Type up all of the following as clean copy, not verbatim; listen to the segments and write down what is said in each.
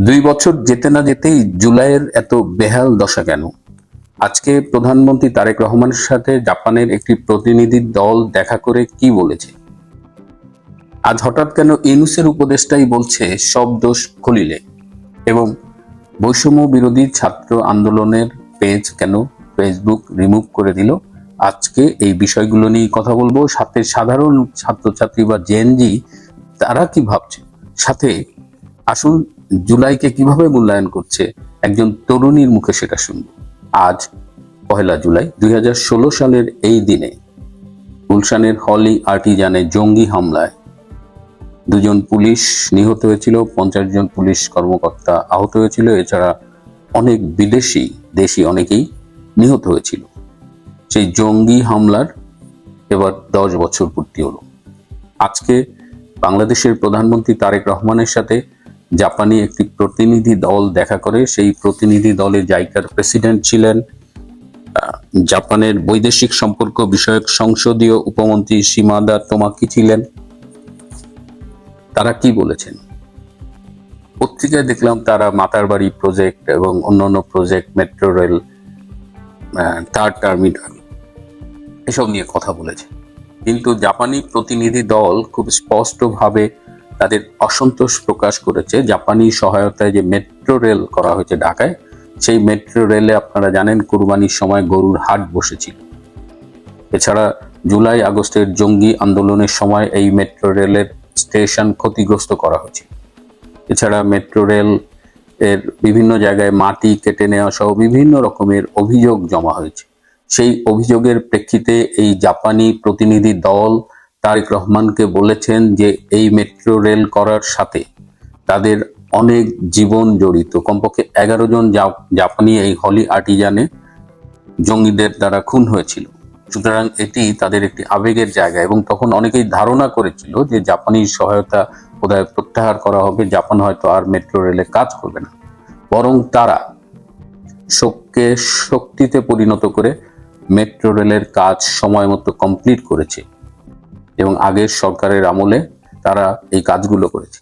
2 বছর যেতে না যেতেই জুলাইয়ের এত বেহাল দশা কেন? আজকে প্রধানমন্ত্রী তারেক রহমানের সাথে জাপানের একটি প্রতিনিধি দল দেখা করে কি বলেছে? আজ হঠাৎ কেন ইউনূসের উপদেষ্টাই বলছে সব দোষ খলিলে? এবং বৈষম্য বিরোধী ছাত্র আন্দোলনের পেজ কেন ফেসবুক রিমুভ করে দিল? আজকে এই বিষয়গুলো নিয়ে কথা বলবো। সাথে সাধারণ ছাত্রছাত্রী বা জেনজি তারা কি ভাবছে, সাথে আসুন জুলাইকে কিভাবে মূল্যায়ন করছে একজন তরুণীর মুখে সেটা শুনবো। আজ 1 জুলাই 2016 সালের এই দিনে গুলশানের হলি আর্টিজানে জঙ্গি হামলায় 2জন পুলিশ নিহত হয়েছিল, 50 জন পুলিশ কর্মকর্তা আহত হয়েছিল, এছাড়া অনেক দেশি অনেকেই নিহত হয়েছিল। সেই জঙ্গি হামলার এবার 10 বছর পূর্তি হলো। আজকে বাংলাদেশের প্রধানমন্ত্রী তারেক রহমানের সাথে জাপানি একটি প্রতিনিধি দল দেখা করে। সেই প্রতিনিধি দলে জাইকার প্রেসিডেন্ট ছিলেন, জাপানের বৈদেশিক সম্পর্ক বিষয়ক সংসদীয় উপমন্ত্রী শিমাদা তোমাকি ছিলেন। তারা কি বলেছেন? পত্রিকায় দেখলাম তারা মাতারবাড়ি প্রজেক্ট এবং অন্যান্য project, metro rail, third terminal এসব নিয়ে কথা বলেছে। কিন্তু জাপানি প্রতিনিধি দল খুব স্পষ্টভাবে তাদের অসন্তোষ প্রকাশ করেছে জাপানি সহায়তায় যে মেট্রো রেল করা হয়েছে ঢাকায়, সেই মেট্রো রেলে আপনারা জানেন কুরবানির সময় গরুর হাট বসেছিল। এছাড়া জুলাই আগস্টের জঙ্গি আন্দোলনের সময় এই মেট্রো রেলের স্টেশন ক্ষতিগ্রস্ত করা হয়েছে। এছাড়া মেট্রো রেল এর বিভিন্ন জায়গায় মাটি কেটে নেওয়া সহ বিভিন্ন রকমের অভিযোগ জমা হয়েছে। সেই অভিযোগের প্রেক্ষিতে এই জাপানি প্রতিনিধি দল তারেক রহমানকে বলেছেন যে এই মেট্রো রেল করার সাথে তাদের অনেক জীবন জড়িত। কমপক্ষে 11 জন জাপানি এই হলি আর্টিজানে জঙ্গিদের দ্বারা খুন হয়েছিল। সুতরাং এটি তাদের একটি আবেগের জায়গা, এবং তখন অনেকেই ধারণা করেছিল যে জাপানি সহায়তা বোধহয় প্রত্যাহার করা হবে, জাপান হয়তো আর মেট্রো রেলে কাজ করবে না। বরং তারা শোককে শক্তিতে পরিণত করে মেট্রো রেলের কাজ সময় মতো কমপ্লিট করেছে, এবং আগের সরকারের আমলে তারা এই কাজগুলো করেছে।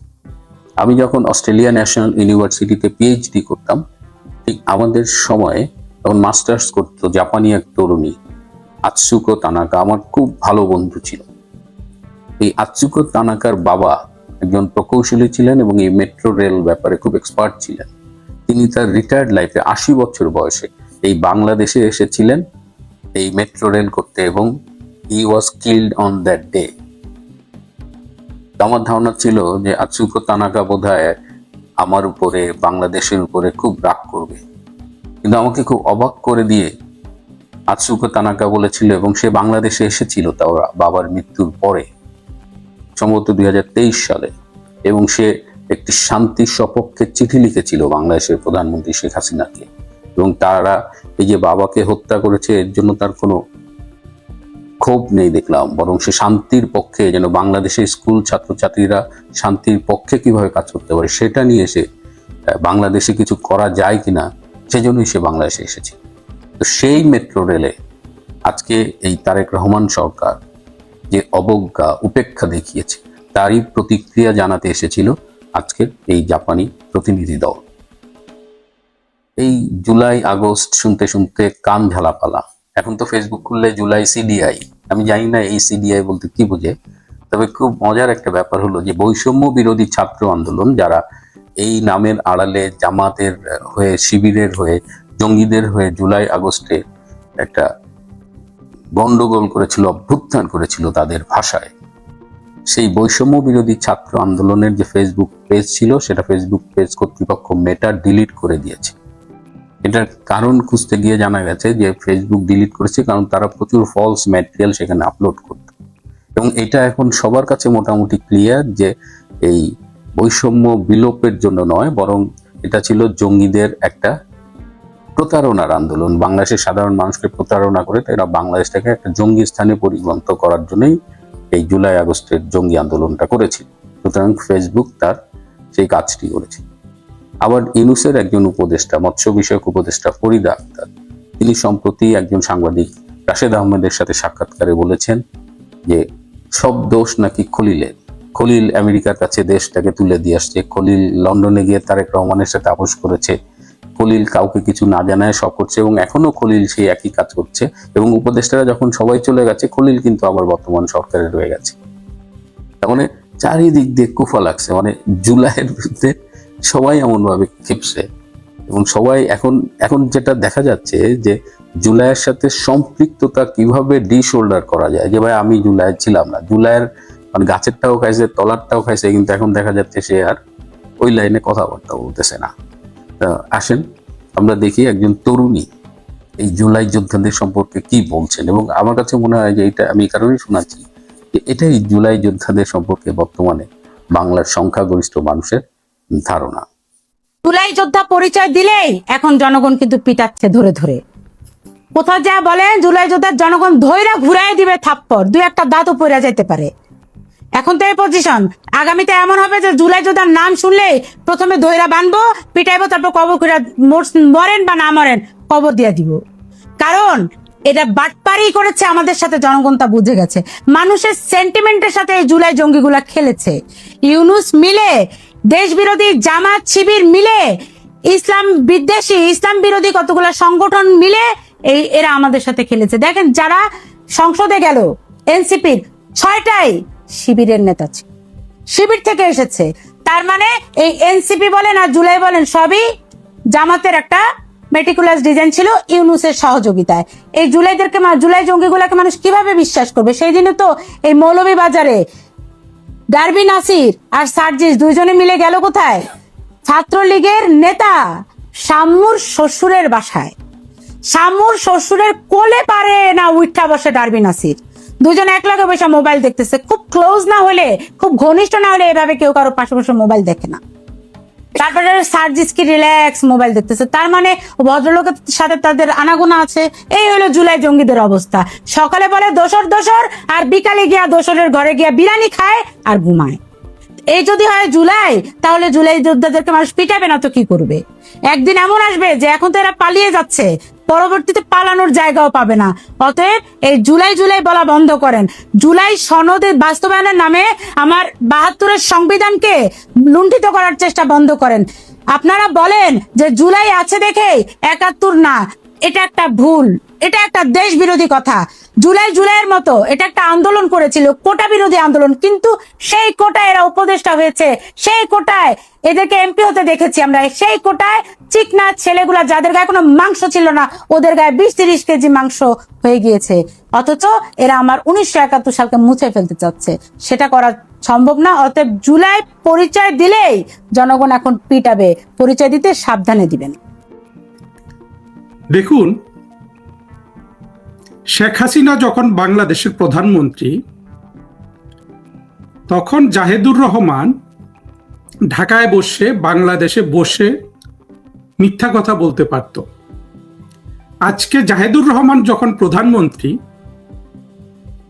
আমি যখন অস্ট্রেলিয়া ন্যাশনাল ইউনিভার্সিটিতে পিএইচডি করতাম, ঠিক আমাদের সময়ে তখন মাস্টার্স করতো জাপানি এক তরুণী আতসুকো তানাকা, আমার খুব ভালো বন্ধু ছিল। এই আতসুকো তানাকার বাবা একজন প্রকৌশলী ছিলেন এবং এই মেট্রো রেল ব্যাপারে খুব এক্সপার্ট ছিলেন। তিনি তার রিটায়ার্ড লাইফে 80 বছর বয়সে এই বাংলাদেশে এসেছিলেন এই মেট্রো রেল করতে, এবং he was killed on that day. আমার ধারণা ছিল যে আতসুকো তানাকা বোধহয় আমার উপরে, বাংলাদেশের উপরে খুব রাগ করবে, কিন্তু আমাকে খুব অবাক করে দিয়ে আতসুকো তানাকা বলেছিল, এবং সে বাংলাদেশে এসেছিল তাও বাবার মৃত্যুর পরে, সম্ভবত 2023 সালে, এবং সে একটি শান্তি সপক্ষে চিঠি লিখেছিল বাংলাদেশের প্রধানমন্ত্রী শেখ হাসিনাকে। এবং তারা এই যে বাবাকে হত্যা করেছে এর জন্য তার কোনো ক্ষোভ নেই দেখলাম, বরং সে শান্তির পক্ষে, যেন বাংলাদেশের স্কুল ছাত্রছাত্রীরা শান্তির পক্ষে কিভাবে কাজ করতে পারে সেটা নিয়ে এসে বাংলাদেশে কিছু করা যায় কিনা সেজন্যই সে বাংলাদেশে এসেছে। তো সেই মেট্রো রেলে আজকে এই তারেক রহমান সরকার যে অবজ্ঞা উপেক্ষা দেখিয়েছে, তারই প্রতিক্রিয়া জানাতে এসেছিল আজকের এই জাপানি প্রতিনিধি দল। এই জুলাই আগস্ট শুনতে শুনতে কান ঝালাপালা। এখন তো ফেসবুক খুললে জুলাই সিডিআই, আমি জানি না এই সিডিআই বলতে কি বোঝে। তবে খুব মজার একটা ব্যাপার হলো যে বৈষম্য বিরোধী ছাত্র আন্দোলন, যারা এই নামের আড়ালে জামাতের হয়ে, শিবিরের হয়ে, জঙ্গিদের হয়ে জুলাই আগস্টে একটা গন্ডগোল করেছিল, অভ্যুত্থান করেছিল তাদের ভাষায়, সেই বৈষম্য বিরোধী ছাত্র আন্দোলনের যে ফেসবুক পেজ ছিল, সেটা ফেসবুক পেজ কর্তৃপক্ষ মেটা ডিলিট করে দিয়েছে। এটার কারণ খুঁজতে গিয়ে জানা গেছে যে ফেসবুক ডিলিট করেছে কারণ তারা প্রচুর ফলস ম্যাটেরিয়াল সেখানে আপলোড করত, এবং এটা এখন সবার কাছে মোটামুটি ক্লিয়ার যে এই বৈষম্য বিলোপের জন্য নয়, বরং এটা ছিল জঙ্গিদের একটা প্রতারণার আন্দোলন। বাংলাদেশের সাধারণ মানুষকে প্রতারণা করে এরা বাংলাদেশটাকে একটা জঙ্গি স্থানে পরিণত করার জন্যই এই জুলাই আগস্টের জঙ্গি আন্দোলনটা করেছিল। সুতরাং ফেসবুক তার সেই কাজটি করেছে। আবার ইউনূসের একজন উপদেষ্টা, মৎস্য বিষয়ক উপদেষ্টা ফরিদা আক্তার, তিনি সম্প্রতি একজন সাংবাদিক রাশেদ আহমেদের সাথে সাক্ষাৎকারে বলেছেন যে সব দোষ নাকি খলিলের। খলিল আমেরিকার কাছে দেশটাকে তুলে দিয়ে আসছে, খলিল লন্ডনে গিয়ে তারেক রহমানের সাথে আপোষ করেছে, খলিল কাউকে কিছু না জানায় সব করছে, এবং এখনো খলিল সেই একই কাজ করছে। এবং উপদেষ্টারা যখন সবাই চলে গেছে, খলিল কিন্তু আবার বর্তমান সরকারে রয়ে গেছে। তার মানে চারিদিক দিয়ে কুফা লাগছে, মানে জুলাইয়ের বিরুদ্ধে সবাই এমন ভাবে খেপছে। এবং সবাই এখন যেটা দেখা যাচ্ছে যে জুলাইয়ের সাথে সম্পৃক্ততা কিভাবে ডিশোল্ডার করা যায়, যে ভাই আমি জুলাইয়ের ছিলাম না, জুলাইয়ের মানে গাছেরটাও খাইছে তলারটাও খাইছে, কিন্তু এখন দেখা যাচ্ছে সে আর ওই লাইনে কথাবার্তা বলতেছে না। আসেন আমরা দেখি একজন তরুণী এই জুলাই যোদ্ধাদের সম্পর্কে কি বলছেন। এবং আমার কাছে মনে হয় যে এটা আমি এই কারণেই শোনাচ্ছি যে এটাই জুলাই যোদ্ধাদের সম্পর্কে বর্তমানে বাংলার সংখ্যাগরিষ্ঠ মানুষের ধারণা। জুলাই যোদ্ধা পরিচয় দিলেই এখন জনগণ কিন্তু পিটাচ্ছে ধরে ধরে। কোথাও যা বলেন জুলাই যোদ্ধার জনগণ ধৈরা ঘুরাই দিবে থাপ্পড়, দুই একটা দাঁতও পড়ে যেতে পারে। এখন তো এই পজিশন, আগামীতে এমন হবে যে জুলাই যোদ্ধার নাম শুনলেই প্রথমে ধৈরা বানবো, পিটাইবো, তারপর কবর করে মরেন বা না মরেন কবর দিয়ে দিব। কারণ এটা বাটপারি করেছে আমাদের সাথে, জনগণ তা বুঝে গেছে। মানুষের সেন্টিমেন্টের সাথে এই জুলাই জঙ্গিগুলা খেলেছে। ইউনুস মিলে, দেশ বিরোধী জামাত শিবির মিলে, ইসলাম বিদ্বেষী ইসলাম বিরোধী কতগুলা সংগঠন মিলে এরা আমাদের সাথে খেলেছে। দেখেন যারা সংসদে গেল এনসিপির 6টাই শিবিরের নেতা ছিল, শিবির থেকে এসেছে। তার মানে এই এনসিপি বলেন আর জুলাই বলেন সবই জামাতের একটা মেটিকুলাস ডিজাইন ছিল ইউনুসের সহযোগিতায়। এই জুলাই জঙ্গিগুলাকে মানুষ কিভাবে বিশ্বাস করবে? সেই দিনে তো এই মৌলভীবাজারে ডারবি নাসির আর সার্জিস দুইজনে মিলে গেল কোথায়? ছাত্রলীগের নেতা শামুর শ্বশুরের বাসায়। শামুর শ্বশুরের কোলে পারে না উঠা বসে ডারবি নাসির, দুজন একলগে বসে মোবাইল দেখতেছে। খুব ক্লোজ না হলে, খুব ঘনিষ্ঠ না হলে এভাবে কেউ কারো পাশে বসে মোবাইল দেখে না। তারপরে সার্জিস কি রিল্যাক্স মোবাইল দেখতেছে। তার মানে ভদ্রলোকের সাথে তাদের আনাগোনা আছে। এই হলো জুলাই জঙ্গিদের অবস্থা। সকালে বলে দোসর দোসর, আর বিকালে গিয়া দোসরের ঘরে গিয়া বিরিয়ানি খায় আর ঘুমায়। এই যদি হয় জুলাই, তাহলে জুলাই যোদ্ধাদেরকে মানুষ পিটাবে না তো কি করবে? একদিন এমন আসবে যে এখন তো এরা পালিয়ে যাচ্ছে, পরবর্তীতে পালানোর জায়গাও পাবে না। অতএব এই জুলাই জুলাই বলা বন্ধ করেন। জুলাই সনদের বাস্তবায়নের নামে আমার 72-এর সংবিধানকে লুণ্ঠিত করার চেষ্টা বন্ধ করেন। আপনারা বলেন যে জুলাই আছে দেখে 71 না, এটা একটা ভুল, এটা একটা দেশ বিরোধী কথা। জুলাইয়ের মতো এটা একটা আন্দোলন করেছিল, কোটা বিরোধী আন্দোলন, কিন্তু সেই কোটায় এরা উপদেষ্টা হয়েছে, সেই কোটায় এদেরকে এমপি হতে দেখেছি আমরা। সেই কোটায় চিকনা ছেলেগুলা যাদের গায়ে কোনো মাংস ছিল না, ওদের গায়ে 20-30 কেজি মাংস হয়ে গিয়েছে। অথচ এরা আমার 1971 সালকে মুছে ফেলতে চাচ্ছে, সেটা করা সম্ভব না। অতএব জুলাই পরিচয় দিলেই জনগণ এখন পিটাবে, পরিচয় দিতে সাবধানে দিবেন। দেখুন, শেখ হাসিনা যখন বাংলাদেশের প্রধানমন্ত্রী, তখন জাহেদুর রহমান ঢাকায় বসে বাংলাদেশে বসে মিথ্যা কথা বলতে পারত। আজকে জাহেদুর রহমান যখন প্রধানমন্ত্রী,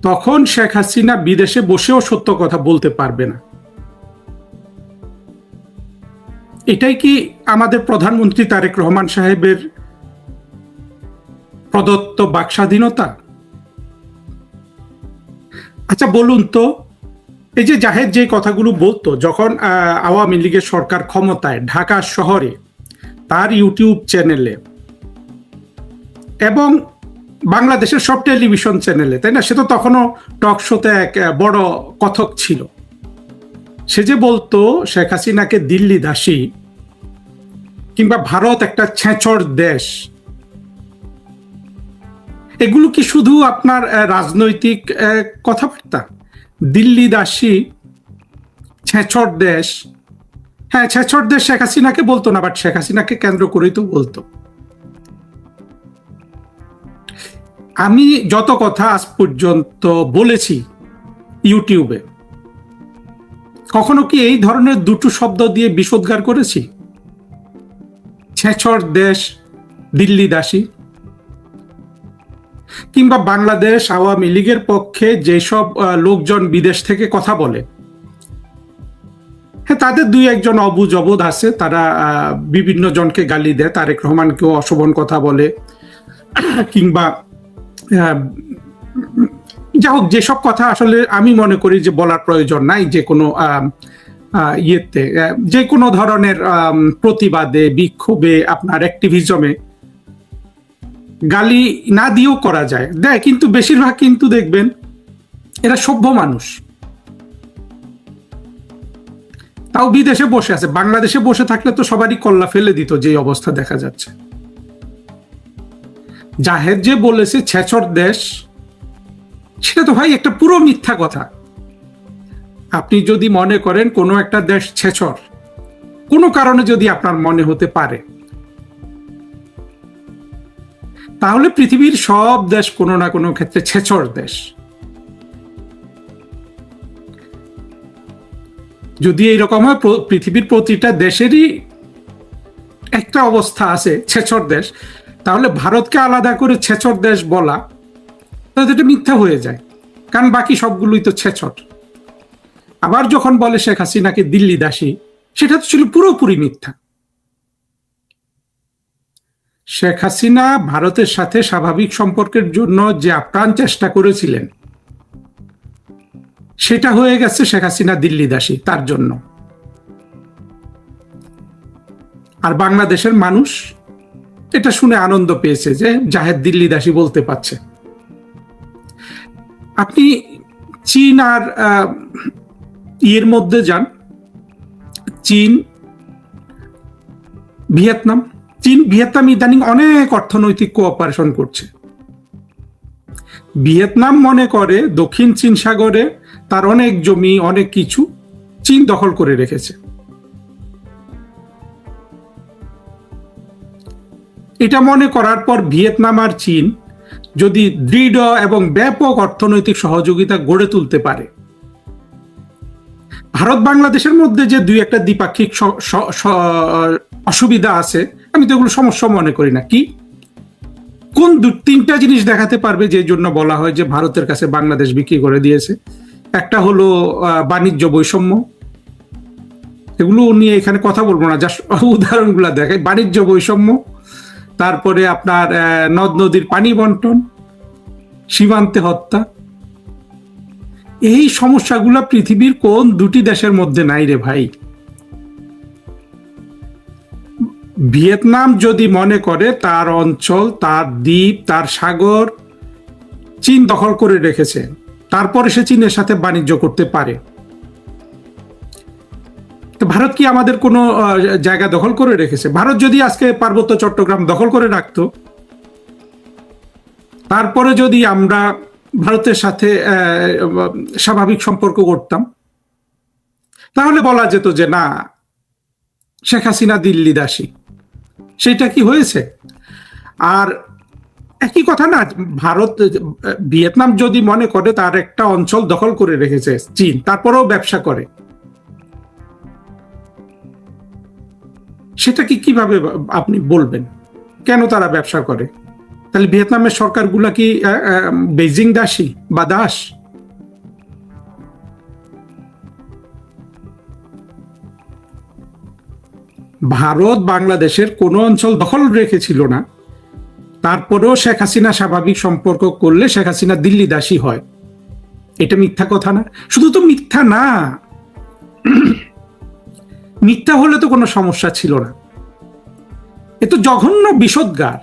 তখন শেখ হাসিনা বিদেশে বসেও সত্য কথা বলতে পারবে না। এটাই কি আমাদের প্রধানমন্ত্রী তারেক রহমান সাহেবের প্রদত্ত বাকস্বাধীনতা? আচ্ছা বলুন তো, এই যে জাহেদ যে কথাগুলো বলতো যখন আওয়ামী লীগের সরকার ক্ষমতায়, ঢাকা শহরে তার ইউটিউব চ্যানেলে এবং বাংলাদেশের সব টেলিভিশন চ্যানেলে, তাই না? সে তো তখনও টক শোতে এক বড় কথক ছিল। সে যে বলতো শেখ হাসিনাকে দিল্লি দাসী কিংবা ভারত একটা ছেঁচড় দেশ, এগুলো কি শুধু আপনার রাজনৈতিক কথাবার্তা? দিল্লি দাসী, ছেঁচড় দেশ, হ্যাঁ ছেঁচড় দেশ শেখ হাসিনাকে বলতো না, বাট শেখ হাসিনাকে কেন্দ্র করেই তো বলতো। আমি যত কথা আজ পর্যন্ত বলেছি ইউটিউবে, কখনো কি এই ধরনের দুটো শব্দ দিয়ে বিষোদ্গার করেছি? ছেঁচড় দেশ, দিল্লি দাসী, কিংবা বাংলাদেশ আওয়ামী লীগের পক্ষে যেসব লোকজন বিদেশ থেকে কথা বলে, হ্যাঁ তাদের দুই একজন অবুঝ অবোধ আছে, তারা বিভিন্ন জনকে গালি দেয়, তারেক রহমানকেও অশোভন কথা বলে, কিংবা যা হোক, যেসব কথা আসলে আমি মনে করি যে বলার প্রয়োজন নাই যে কোনো ইয়েতে, যে কোনো ধরনের প্রতিবাদে, বিক্ষোভে, আপনার অ্যাক্টিভিজমে গালি না দিয়েও করা যায়, দেয়, কিন্তু বেশিরভাগ কিন্তু দেখবেন এরা সভ্য মানুষ, তাও বিদেশে বসে আছে। বাংলাদেশে বসে থাকলে তো সবারই কল্লা ফেলে দিত, যে অবস্থা দেখা যাচ্ছে। জাহেদ যে বলেছে ছেচর দেশ, সেটা তো ভাই একটা পুরো মিথ্যা কথা। আপনি যদি মনে করেন কোনো একটা দেশ ছেচর, কোনো কারণে যদি আপনার মনে হতে পারে, তাহলে পৃথিবীর সব দেশ কোনো না কোনো ক্ষেত্রে ছেচর দেশ। যদি এইরকম হয় পৃথিবীর প্রতিটা দেশেরই একটা অবস্থা আছে ছেচর দেশ, তাহলে ভারতকে আলাদা করে ছেচর দেশ বলা তাহলে এটা মিথ্যা হয়ে যায়, কারণ বাকি সবগুলোই তো ছেচর। আবার যখন বলে শেখ হাসিনাকে দিল্লি দাসী, সেটা তো ছিল পুরোপুরি মিথ্যা। শেখ হাসিনা ভারতের সাথে স্বাভাবিক সম্পর্কের জন্য যে আপ্রাণ চেষ্টা করেছিলেন, সেটা হয়ে গেছে শেখ হাসিনা দিল্লি দাসী তার জন্য। আর বাংলাদেশের মানুষ এটা শুনে আনন্দ পেয়েছে যে জাহেদ দিল্লি দাসী বলতে পারছে। আপনি চীন আর ইয়ের মধ্যে যান, চীন ভিয়েতনাম ইদানিং অনেক অর্থনৈতিক কোঅপারেশন করছে। ভিয়েতনাম মনে করে দক্ষিণ চীন সাগরে তার অনেক জমি, অনেক কিছু চীন দখল করে রেখেছে। এটা মনে করার পর ভিয়েতনাম আর চীন যদি দৃঢ় এবং ব্যাপক অর্থনৈতিক সহযোগিতা গড়ে তুলতে পারে, ভারত বাংলাদেশের মধ্যে যে দুই একটা দ্বিপাক্ষিক অসুবিধা আছে, আমি তো এগুলো সমস্যা মনে করি না। কি কোন তিনটা জিনিস দেখাতে পারবে যে জন্য বলা হয় যে ভারতের কাছে বাংলাদেশ বিক্রি করে দিয়েছে? একটা হলো বাণিজ্য বৈষম্য, এগুলো নিয়ে এখানে কথা বলবো না, জাস্ট উদাহরণগুলো দেখায়। বাণিজ্য বৈষম্য, তারপরে আপনার নদ নদীর পানি বন্টন, সীমান্তে হত্যা। এই সমস্যাগুলো পৃথিবীর কোন দুটি দেশের মধ্যে নাই রে ভাই। ভিয়েতনাম যদি মনে করে তার অঞ্চল, তার দ্বীপ, তার সাগর চীন দখল করে রেখেছে, তারপরে সে চীনের সাথে বাণিজ্য করতে পারে। ভারত কি আমাদের কোনো জায়গা দখল করে রেখেছে? ভারত যদি আজকে পার্বত্য চট্টগ্রাম দখল করে রাখতো, তারপরে যদি আমরা ভারতের সাথে স্বাভাবিক সম্পর্ক করতাম, তাহলে বলা যেত যে না, শেখ হাসিনা দিল্লি দাসী। সেটা কি হয়েছে? আর একই কথা না, ভিয়েতনাম যদি মনে করে তার একটা অঞ্চল দখল করে রেখেছে চীন, তারপরেও ব্যবসা করে, সেটা কি কিভাবে আপনি বলবেন কেন তারা ব্যবসা করে? তাহলে ভিয়েতনামের সরকারগুলা কি বেজিং দাসী বা দাস? ভারত বাংলাদেশের কোনো অঞ্চল দখল রেখেছিল না, তারপরেও শেখ হাসিনা স্বাভাবিক সম্পর্ক করলে শেখ হাসিনা দিল্লি দাসী হয়। এটা মিথ্যা কথা না? শুধু তো মিথ্যা না, মিথ্যা হলে তো কোনো সমস্যা ছিল না। এ তো জঘন্য বিষোদ্গার।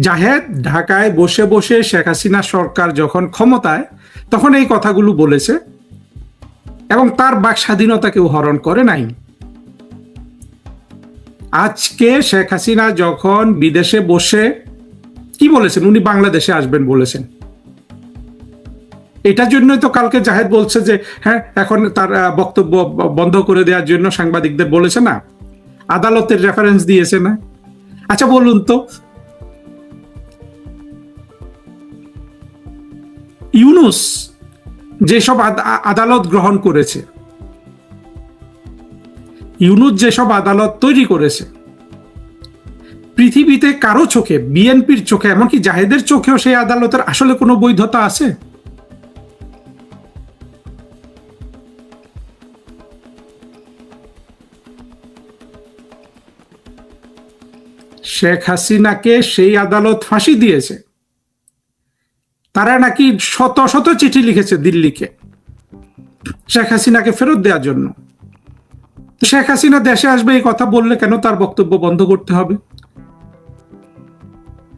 জাহেদ ঢাকায় বসে বসে শেখ হাসিনা সরকার যখন ক্ষমতায়, তখন এই কথাগুলো বলেছে এবং তার বাক স্বাধীনতাকেও হরণ করে নাই। আজকে শেখ হাসিনা যখন বিদেশে বসে কি বলেছেন, উনি বাংলাদেশে আসবেন বলেছেন। এটার জন্যই তো কালকে জাহেদ বলছে যে হ্যাঁ, এখন তার বক্তব্য বন্ধ করে দেওয়ার জন্য সাংবাদিকদের বলেছে না, আদালতের রেফারেন্স দিয়েছে না। আচ্ছা বলুন তো, ইউনূস যেসব আদালত গ্রহণ করেছে, ইউনূস যেসব আদালত তৈরি করেছে, পৃথিবীতে কারো চোখে, বিএনপির চোখে, এমনকি জাহেদের চোখেও সেই আদালতের আসলে কোনো বৈধতা আছে? শেখ হাসিনাকে সেই আদালত ফাঁসি দিয়েছে। তারা নাকি শত শত চিঠি লিখেছে দিল্লিকে শেখ হাসিনাকে ফেরত দেওয়ার জন্য। শেখ হাসিনা দেশে আসবে এই কথা বললে কেন তার বক্তব্য বন্ধ করতে হবে?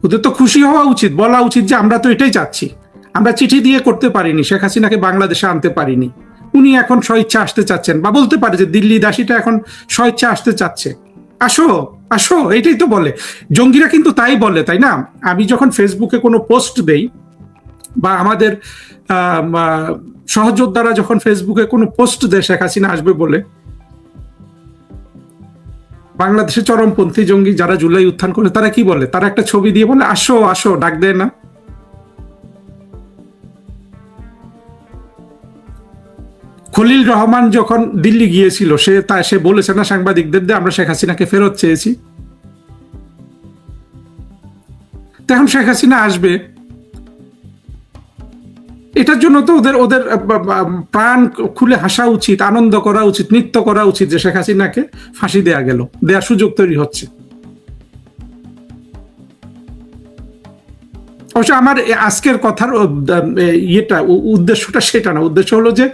ওদের তো খুশি হওয়া উচিত, বলা উচিত যে আমরা তো এটাই চাচ্ছি, আমরা চিঠি দিয়ে করতে পারিনি, শেখ হাসিনাকে বাংলাদেশে আনতে পারিনি, উনি এখন স্বইচ্ছা আসতে চাচ্ছেন, বা বলতে পারে যে দিল্লি দাসীটা এখন স্বইচ্ছা আসতে চাচ্ছে, আসো আসো, এটাই তো বলে। জঙ্গিরা কিন্তু তাই বলে, তাই না? আমি যখন ফেসবুকে কোনো পোস্ট দেই বা আমাদের সহযোদ্ধারা যখন ফেসবুকে কোনো পোস্ট দেয় শেখ হাসিনা আসবে বলে, বাংলাদেশে চরমপন্থী জঙ্গি যারা জুলাই উত্থান করে তারা কি বলে? তারা একটা ছবি দিয়ে বলে আসো আসো, ডাক দেয় না? খলিল রহমান যখন দিল্লি গিয়েছিল সে বলেছে না সাংবাদিকদের আমরা শেখ হাসিনাকে ফেরত চেয়েছি। এখন শেখ হাসিনা আসবে, এটার জন্য তো ওদের ওদের প্রাণ খুলে হাসা উচিত, আনন্দ করা উচিত, নৃত্য করা উচিত যে শেখ হাসিনাকে ফাঁসি দেয়া গেল, দেওয়ার সুযোগ তৈরি হচ্ছে। অবশ্য আমার আজকের কথার উদ্দেশ্যটা সেটা না, উদ্দেশ্য হলো যে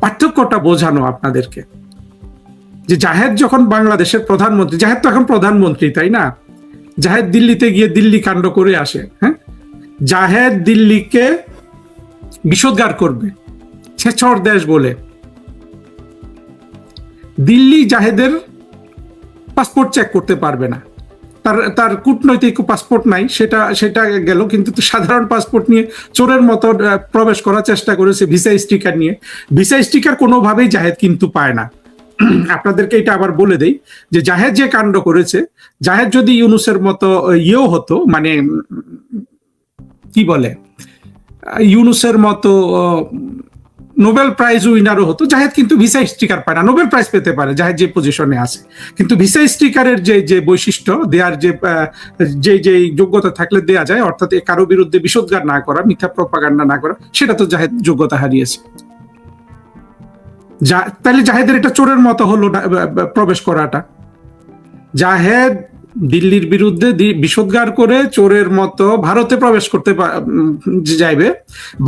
পার্থক্যটা বোঝানো আপনাদেরকে, যে জাহেদ যখন বাংলাদেশের প্রধানমন্ত্রী, জাহেদ তো এখন প্রধানমন্ত্রী, তাই না? জাহেদ দিল্লিতে গিয়ে দিল্লি কাণ্ড করে আসে, হ্যাঁ, জাহেদ দিল্লিকে বিষোদ্গার করবে ছেচর দেশ বলে। দিল্লি জাহেদের পাসপোর্ট চেক করতে পারবে না, তার কূটনৈতিক পাসপোর্ট নাই, সেটা গেল, কিন্তু সাধারণ পাসপোর্ট নিয়ে চোরের মতো প্রবেশ করার চেষ্টা করেছে ভিসা স্টিকার নিয়ে। ভিসা স্টিকার কোনোভাবেই জাহেদ কিন্তু পায় না। আপনাদেরকে এটা আবার বলে দেই যে জাহেদ যে কাণ্ড করেছে, জাহেদ যদি ইউনুসের মতো ইয়েও হতো, মানে কি বলে, ইউনুসের মতো নোবেল প্রাইজ উইনারও হতো, জাহেদ কিন্তু ভিসা স্টিকার পায় না। নোবেল প্রাইজ পেতে পারে জাহেদ যে পজিশনে আছে, কিন্তু ভিসা স্টিকারের যে বৈশিষ্ট্য দেওয়ার যে যোগ্যতা থাকলে দেয়া যায়, অর্থাৎ কারো বিরুদ্ধে বিষোদ্গার না করা, মিথ্যা প্রপাগান্ডা না করা, সেটা তো জাহেদ যোগ্যতা হারিয়েছে। তাহলে জাহেদের এটা চোরের মতো হলো প্রবেশ করাটা। জাহেদ দিল্লির বিরুদ্ধে বিষোদ্গার করে চোরের মতো ভারতে প্রবেশ করতে যাইবে,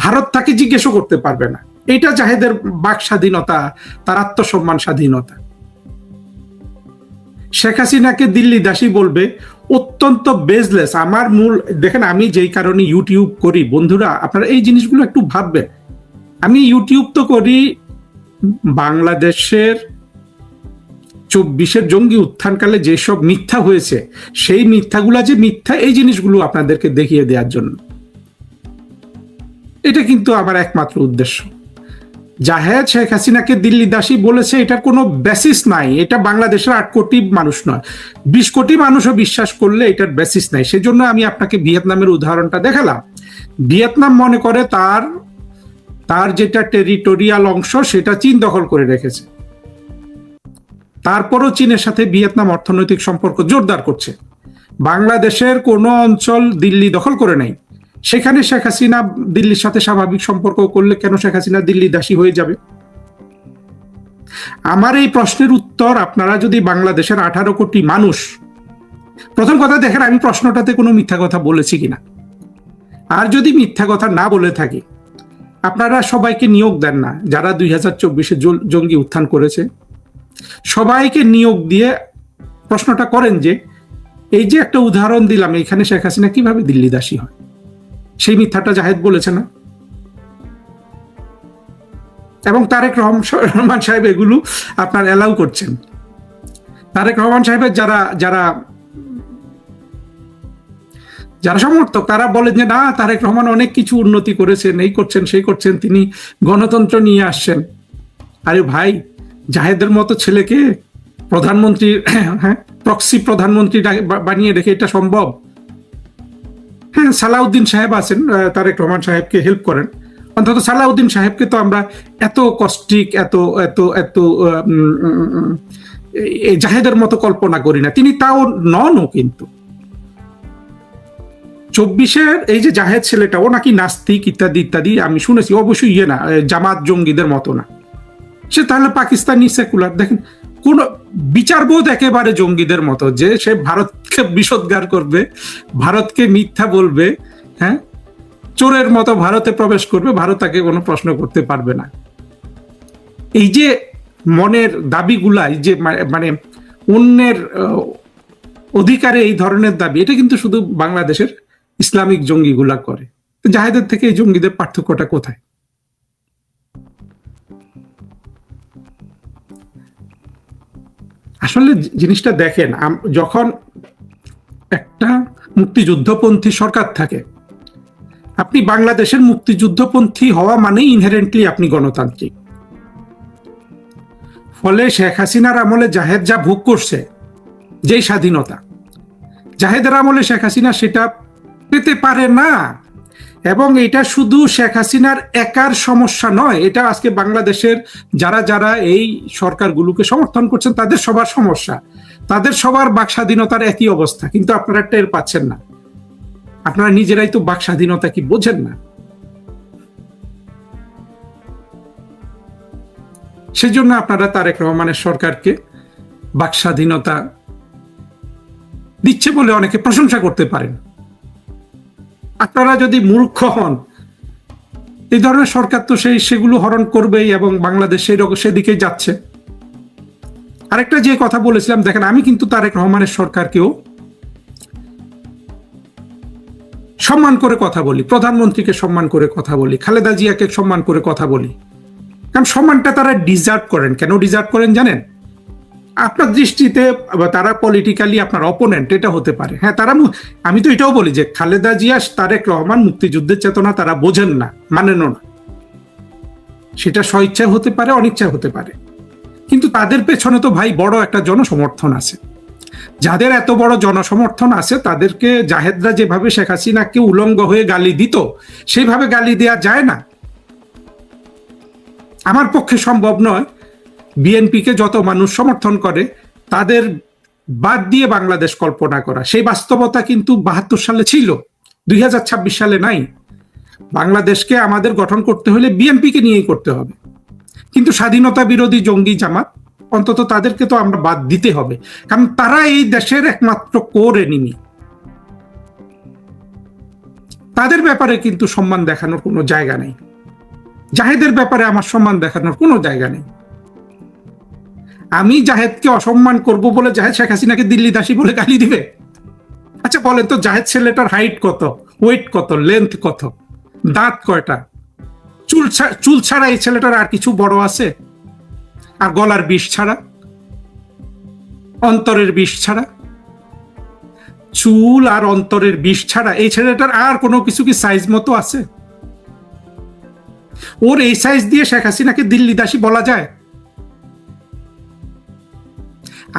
ভারত তাকে জিজ্ঞেসও করতে পারবে না। এটা জাহেদের বাক স্বাধীনতা, তার আত্মসম্মান স্বাধীনতা। শেখ হাসিনাকে দিল্লি দাসী বলবে, অত্যন্ত বেজলেস। আমার মূল দেখেন, আমি যেই কারণে ইউটিউব করি, বন্ধুরা আপনারা এই জিনিসগুলো একটু ভাববেন। আমি ইউটিউব তো করি বাংলাদেশের 24-এর জঙ্গি উত্থানকালে যেসব মিথ্যা হয়েছে, সেই মিথ্যাগুলা যে মিথ্যা, এই জিনিসগুলো আপনাদেরকে দেখিয়ে দেওয়ার জন্য। এটা কিন্তু আমার একমাত্র উদ্দেশ্য। জাহেদ শেখ হাসিনাকে দিল্লি দাসী বলেছে, এটার কোনো বেসিস নাই। এটা বাংলাদেশের 8 কোটি মানুষ নয়, 20 কোটি মানুষও বিশ্বাস করলে এটার বেসিস নাই। সেজন্য আমি আপনাকে ভিয়েতনামের উদাহরণটা দেখালাম। ভিয়েতনাম মনে করে তার যেটা টেরিটোরিয়াল অংশ সেটা চীন দখল করে রেখেছে, তারপরও চীনের সাথে ভিয়েতনাম অর্থনৈতিক সম্পর্ক জোরদার করছে। বাংলাদেশের কোনো অঞ্চল দিল্লি দখল করে নাই, সেখানে শেখ হাসিনা দিল্লির সাথে স্বাভাবিক সম্পর্ক করলে কেন শেখ হাসিনা দিল্লি দাসী হয়ে যাবে? আমার এই প্রশ্নের উত্তর আপনারা যদি বাংলাদেশের 18 কোটি মানুষ, প্রথম কথা দেখেন আমি প্রশ্নটাতে কোনো মিথ্যা কথা বলেছি কিনা, আর যদি মিথ্যা কথা না বলে থাকি, আপনারা সবাইকে নিয়োগ দেন না যারা 2024-এ জঙ্গি উত্থান করেছে, সবাইকে নিয়োগ দিয়ে প্রশ্নটা করেন যে এই যে একটা উদাহরণ দিলাম, এখানে শেখ হাসিনা কিভাবে দিল্লি দাসী হয়? সেই মিথ্যাটা জাহেদ বলেছে না? এবং তারেক রহমান সাহেব এগুলো আপনার অ্যালাউ করছেন। তারেক রহমান সাহেবের যারা সমর্থক, তারা বলেন যে না, তারেক রহমান অনেক কিছু উন্নতি করেছেন, এই করছেন সেই করছেন, তিনি গণতন্ত্র নিয়ে আসছেন। আরে ভাই, জাহেদের মতো ছেলেকে প্রধানমন্ত্রী, হ্যাঁ, প্রক্সি প্রধানমন্ত্রী বানিয়ে রেখে এটা সম্ভব? হ্যাঁ, সালাউদ্দিন সাহেব আছেন, তারেক রহমান সাহেবকে হেল্প করেন। অন্তত সালাউদ্দিন সাহেবকে তো আমরা এত কষ্টিক, এত এত এত জাহেদের মতো কল্পনা করি না। তিনি তাও ননও। কিন্তু 24-এর এই যে জাহেদ ছেলেটা, ও নাকি নাস্তিক ইত্যাদি ইত্যাদি আমি শুনেছি, অবশ্যই না, জামাত জঙ্গিদের মতো না সে, তাহলে পাকিস্তানি সেকুলার। দেখেন, কোন বিচারবোধ একেবারে জঙ্গিদের মতো, যে সে ভারতকে বিষোদ্গার করবে, ভারতকে মিথ্যা বলবে, হ্যাঁ, চোরের মতো ভারতে প্রবেশ করবে, ভারত তাকে কোনো প্রশ্ন করতে পারবে না। এই যে মনের দাবিগুলা, এই যে মানে অন্যের অধিকারে এই ধরনের দাবি, এটা কিন্তু শুধু বাংলাদেশের ইসলামিক জঙ্গিগুলা করে। জাহেদের থেকে এই জঙ্গিদের পার্থক্যটা কোথায়? আসলে জিনিসটা দেখেন, যখন একটা মুক্তিযুদ্ধপন্থী সরকার থাকে, আপনি বাংলাদেশের মুক্তিযুদ্ধপন্থী হওয়া মানে ইনহেরেন্টলি আপনি গণতান্ত্রিক। ফলে শেখ হাসিনার আমলে জাহেদ যা ভোগ করছে, যেই স্বাধীনতা, জাহেদের আমলে শেখ হাসিনা সেটা পেতে পারে না। এবং এটা শুধু শেখ হাসিনার একার সমস্যা নয়, এটা আজকে বাংলাদেশের যারা যারা এই সরকারগুলোকে সমর্থন করছেন তাদের সবার সমস্যা, তাদের সবার বাক স্বাধীনতার একই অবস্থা। কিন্তু আপনারা টের পাচ্ছেন না, আপনারা নিজেরাই তো বাক স্বাধীনতা কি বোঝেন না। সেজন্য আপনারা তারেক রহমানের সরকারকে বাক স্বাধীনতা দিচ্ছে বলে অনেকে প্রশংসা করতে পারেন। আপনারা যদি মূর্খ হন, এই ধরনের সরকার তো সেগুলো হরণ করবেই এবং বাংলাদেশ সেদিকে যাচ্ছে। আরেকটা যে কথা বলেছিলাম, দেখেন আমি কিন্তু তারেক রহমানের সরকারকেও সম্মান করে কথা বলি, প্রধানমন্ত্রীকে সম্মান করে কথা বলি, খালেদা জিয়াকে সম্মান করে কথা বলি, কারণ সম্মানটা তারা ডিজার্ভ করেন। কেন ডিজার্ভ করেন জানেন? আপনার দৃষ্টিতে তারা পলিটিক্যালি আপনার অপোনেন্ট, এটা হতে পারে। হ্যাঁ, তারা, আমি তো এটাও বলি যে খালেদা জিয়া, তারেক রহমান মুক্তিযুদ্ধের চেতনা তারা বোঝেন না, মানেন না। সেটা স্বইচ্ছা হতে পারে, অনিচ্ছা হতে পারে, কিন্তু তাদের পেছনে তো ভাই বড় একটা জনসমর্থন আছে। যাদের এত বড় জনসমর্থন আছে তাদেরকে জাহেদরা যেভাবে শেখ হাসিনাকে উলঙ্গ হয়ে গালি দিত, সেইভাবে গালি দেওয়া যায় না। আমার পক্ষে সম্ভব নয় বিএনপিকে যত মানুষ সমর্থন করে তাদের বাদ দিয়ে বাংলাদেশ কল্পনা করা। সেই বাস্তবতা কিন্তু ৭২ সালে ছিল, ২০২৬ সালে নাই। বাংলাদেশকে আমাদের গঠন করতে হলে বিএনপিকে নিয়েই করতে হবে, কিন্তু স্বাধীনতা বিরোধী জঙ্গি জামাত অন্তত তাদেরকে তো আমরা বাদ দিতে হবে, কারণ তারা এই দেশের একমাত্র কোর এনিমি। তাদের ব্যাপারে কিন্তু সম্মান দেখানোর কোনো জায়গা নেই। জাহেদের ব্যাপারে আমার সম্মান দেখানোর কোনো জায়গা নেই। আমি জাহেদকে অসম্মান করব বলে জাহেদ শেখ হাসিনাকে দিল্লি দাসী বলে গালি দিবে? আচ্ছা বলেন তো, জাহেদ ছেলেটার হাইট কত, ওয়েট কত, লেন্থ কত, দাঁত কয়টা, চুল ছাড়া এই ছেলেটার আর কিছু বড় আছে? আর গলার বিষ ছাড়া, অন্তরের বিষ ছাড়া, চুল আর অন্তরের বিষ ছাড়া এই ছেলেটার আর কোনো কিছু কি সাইজ মতো আছে? ওর এই সাইজ দিয়ে শেখ হাসিনাকে দিল্লি দাসী বলা যায়?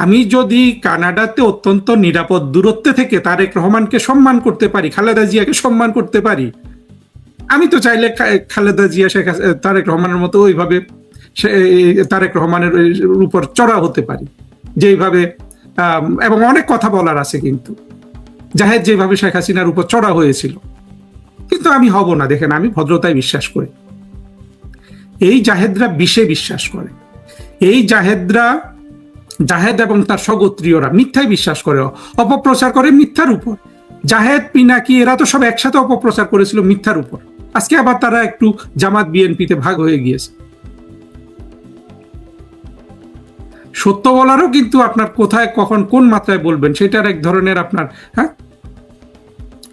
আমি যদি কানাডাতে অত্যন্ত নিরাপদ দূরত্বে থেকে তারেক রহমানকে সম্মান করতে পারি, খালেদা জিয়াকে সম্মান করতে পারি, আমি তো চাইলে খালেদা জিয়া তারেক রহমানের মতো ওইভাবে তারেক রহমানের উপর চড়া হতে পারি যেইভাবে, এবং অনেক কথা বলার আছে কিন্তু জাহেদ যেভাবে শেখ হাসিনার উপর চড়া হয়েছিল, কিন্তু আমি হব না। দেখেন, আমি ভদ্রতায় বিশ্বাস করি। এই জাহেদরা বিষে বিশ্বাস করে। এই জাহেদ এবং তার স্বগোত্রীয়রা মিথ্যায় বিশ্বাস করে, অপপ্রচার করে মিথ্যার উপর। জাহেদ, পিনাকি এরা তো সব একসাথে অপপ্রচার করেছিল মিথ্যার উপর। আজকে আবার তারা একটু জামাত বিএনপিতে ভাগ হয়ে গিয়েছে। সত্য বলারও কিন্তু আপনার কোথায় কখন কোন মাত্রায় বলবেন সেটার এক ধরনের আপনার, হ্যাঁ,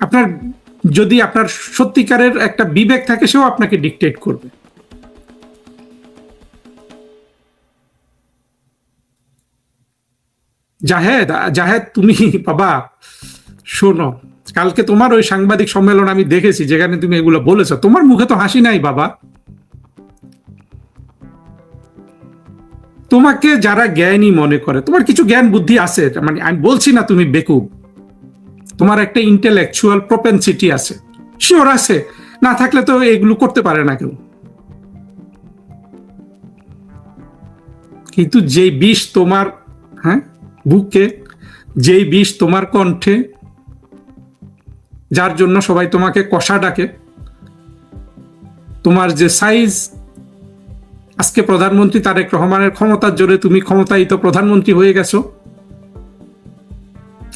আপনার যদি আপনার সত্যিকারের একটা বিবেক থাকে সেও আপনাকে ডিকটেট করবে। জাহেদ তুমি বাবা শোনো, কালকে তোমার ওই সাংবাদিক সম্মেলন আমি দেখেছি যেখানে তুমি এগুলো বলেছো, তোমার মুখে তো হাসি নাই বাবা। তোমাকে যারা জ্ঞানী মনে করে, তোমার কিছু জ্ঞান বুদ্ধি আছে, মানে আমি বলছি না তুমি বেকুব, তোমার একটা ইন্টেলেকচুয়াল প্রপেনসিটি আছে, শিওর আছে, না থাকলে তো এগুলো করতে পারে না কেউ। কিন্তু যেই বিষ তোমার, হ্যাঁ, বুকে, যেই বিষ তোমার কণ্ঠে, যার জন্য সবাই তোমাকে কষা ডাকে, তোমার যে সাইজ, আজকে প্রধানমন্ত্রী তারেক রহমানের ক্ষমতার জোরে তুমি ক্ষমতায়িত প্রধানমন্ত্রী হয়ে গেছো।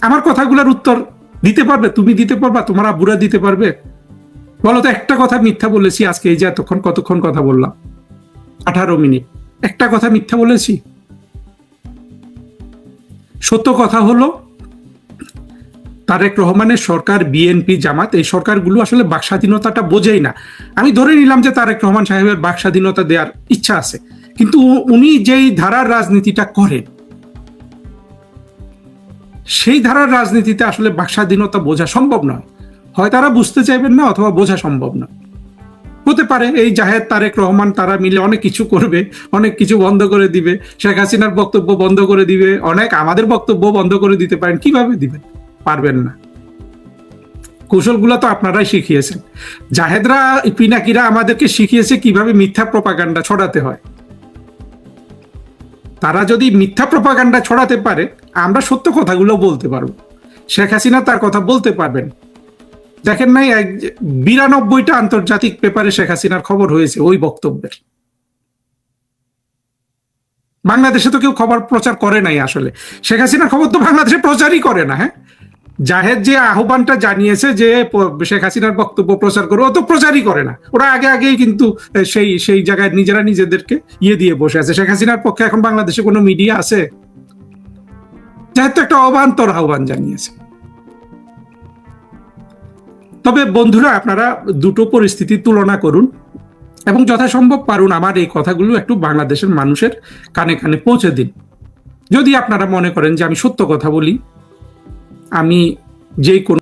আমার কথাগুলোর উত্তর দিতে পারবে? তুমি দিতে পারবা? তোমার আব্বুরা দিতে পারবে? বলো তো, একটা কথা মিথ্যা বলেছি আজকে? এই যে এতক্ষণ কতক্ষণ কথা বললাম, 18 মিনিট, একটা কথা মিথ্যা বলেছি? সত্য কথা হলো তারেক রহমানের সরকার, বিএনপি, জামাত, এই সরকারগুলো আসলে বাক স্বাধীনতাটা বোঝেই না। আমি ধরে নিলাম যে তারেক রহমান সাহেবের বাক স্বাধীনতা দেওয়ার ইচ্ছা আছে, কিন্তু উনি যেই ধারার রাজনীতিটা করেন সেই ধারার রাজনীতিতে আসলে বাক স্বাধীনতা বোঝা সম্ভব নয়। হয় তারা বুঝতে চাইবেন না, অথবা বোঝা সম্ভব না। হতে পারে এই জাহেদ, তারেক রহমান তারা মিলে অনেক কিছু করবে, অনেক কিছু বন্ধ করে দিবে, শেখ হাসিনার বক্তব্য বন্ধ করে দিবে, অনেক আমাদের বক্তব্য বন্ধ করে দিতে পারেন। কিভাবে দিবেন? পারবেন না। কৌশলগুলো তো আপনারাই শিখিয়েছেন। জাহেদরা, পিনাকিরা আমাদেরকে শিখিয়েছে কিভাবে মিথ্যা প্রপাগান্ডা ছড়াতে হয়। তারা যদি মিথ্যা প্রপাগান্ডা ছড়াতে পারে, আমরা সত্য কথাগুলো বলতে পারবো। শেখ হাসিনা তার কথা বলতে পারবেন। দেখেন নাই 92টা আন্তর্জাতিক পেপারে শেখ হাসিনার খবর হয়েছে ওই বক্তব্যের। বাংলাদেশে তো কেউ খবর প্রচার করে নাই। আসলে শেখ হাসিনার খবর তো বাংলাদেশে প্রচারই করে না। হ্যাঁ, জাহেদ যে আহ্বানটা জানিয়েছে যে শেখ হাসিনার বক্তব্য প্রচার করো, ও তো প্রচারই করে না। ওরা আগেই কিন্তু সেই জায়গায় নিজেরা নিজেদেরকে দিয়ে বসে আছে। শেখ হাসিনার পক্ষে এখন বাংলাদেশে কোনো মিডিয়া আছে? জাহেদ তো একটা অবান্তর আহ্বান জানিয়েছে। তবে বন্ধুরা, আপনারা দুটো পরিস্থিতির তুলনা করুন এবং যথাসম্ভব পারুন আমার এই কথাগুলো একটু বাংলাদেশের মানুষের কানে কানে পৌঁছে দিন। যদি আপনারা মনে করেন যে আমি সত্য কথা বলি, আমি যেই কোনো